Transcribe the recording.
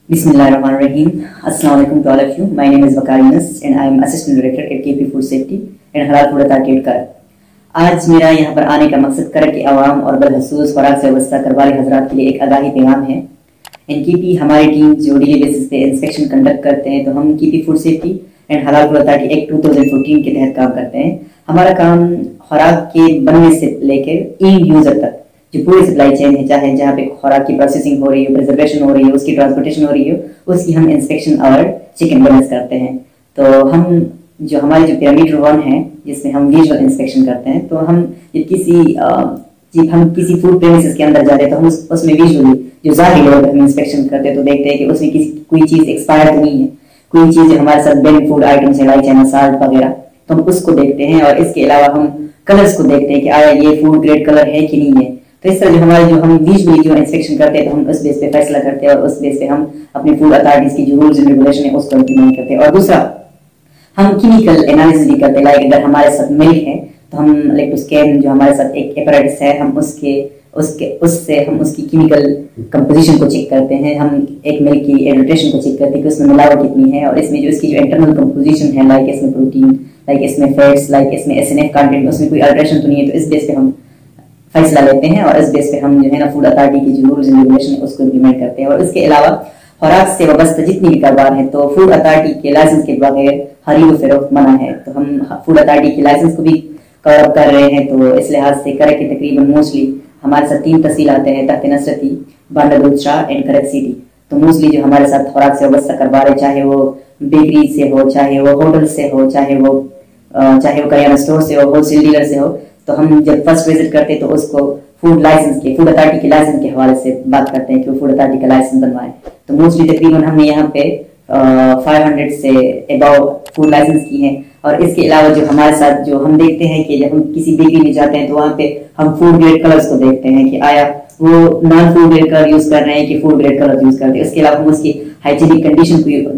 Bismillahirrahmanirrahim. Assalamu alaikum to all of you. My name is Waqar Yunus and I am Assistant Director at KP Food Safety and Halal Food Authority कर। आज मेरा यहाँ पर आने का मकसद कर के आवाम और बदहसूस खुराक से वाबस्ता करवाले हजरात के लिए एक आगाही पैगाम है। एनकेपी हमारी टीम जो डेली बेसिस पे इंस्पेक्शन कंडक्ट करते हैं, तो हम केपी फूड सेफ्टी एंड हलाल फूड अथॉरिटी एक्ट 2014 के तहत काम करते हैं। हमारा काम खुराक के बनने से लेकर एंड यूजर तक जो पूरी सप्लाई चेन है, चाहे जहाँ पे खुराक की प्रोसेसिंग हो रही है, प्रिजर्वेशन हो रही है, उसकी ट्रांसपोर्टेशन हो रही है, उसकी हम इंस्पेक्शन और चेक एंड बैलेंस करते हैं। तो हम जो हमारे जो पिरामिड 1 है जिसमें हम विजुअल इंस्पेक्शन करते हैं, तो हम किसी फूड प्रेमिसेस के अंदर जाते हैं तो हम उसमें विजुअली जो ज़ाहिर लेवल पर हम इंस्पेक्शन करते हैं, तो देखते हैं कि उसमें कोई चीज़ एक्सपायर तो नहीं है, कोई चीज़ हमारे साथ बेन फूड आइटम्स है लाइक चाइना साल्ट वगैरह, तो हम उसको देखते हैं। और इसके अलावा हम कलर्स को देखते हैं कि आया ये फूड ग्रेड कलर है कि नहीं है। तो इस तरह जो हम विजुअली जो इंस्पेक्शन करते हैं, तो हम उस बेस पे फैसला करते हैं और उस बेस पे हम अपनी फूड अथॉरिटीज की जो रूल्स एंड रेगुलेशन है उसको इम्प्लीमेंट करते हैं। और दूसरा, हम केमिकल एनालिसिस भी करते हैं। लाइक अगर हमारे साथ मिल्क है तो हम इलेक्ट्रोस्कैन जो हमारे साथ एक एपरेटस है, हम उससे हम उसकी केमिकल कंपोजिशन को चेक करते हैं। हम एक मिल्क की एडल्ट्रेशन को चेक करते हैं कि उसमें मिलावट कितनी है, और इसमें जो इसकी जो इंटरनल कंपोजिशन है, लाइक इसमें प्रोटीन, लाइक इसमें फैट्स, लाइक इसमें एसएनएफ कंटेंट, उसमें कोई अल्ट्रेशन तो नहीं है। तो इस बेस पे हम फैसला लेते हैं और इस बेस पे हम जो है ना फूड अथॉरिटी की जो रूल्स एंड रेगुलेशन है उसको इम्प्लीमेंट करते हैं। और इसके अलावा खुराक से वाबस्ता जितनी भी कारोबार है, तो फूड अथॉरिटी के लाइसेंस के बगैर खरीद फरोख्त मना है। तो हम फूड अथॉरिटी के लाइसेंस को भी कवर कर रहे हैं। तो इस लिहाज से करक के तकरीबन मोस्टली हमारे साथ 3 तहसील आते हैं, तख्त नसरती, बांडा दूधशाह एंड करक सिटी। तो मोस्टली जो हमारे साथ खुराक से वाबस्ता कारोबार है, चाहे वो बेकरी से हो, चाहे वो होटल से हो, चाहे वो करियाना स्टोर से हो, होलसेल डीलर से हो, तो हम जब फर्स्ट विजिट करते हैं तो उसको फूड अथॉरिटी के लाइसेंस के हवाले से बात करते हैं कि वो फूड अथॉरिटी का लाइसेंस बनवाए। तो मोस्टली तकरीबन हमने यहाँ पे 500 से अबव फूड लाइसेंस की हैं। और इसके अलावा जो हमारे साथ जो हम देखते हैं कि जब हम किसी बेकरी में जाते हैं तो वहाँ पे हम फूड ग्रेड कलर्स को देखते हैं कि आया वो non food grade colour use कर रहे हैं कि फूड ग्रेड कलर यूज करते हैं। इसके अलावा हम उसकी हाइजीनिक कंडीशन को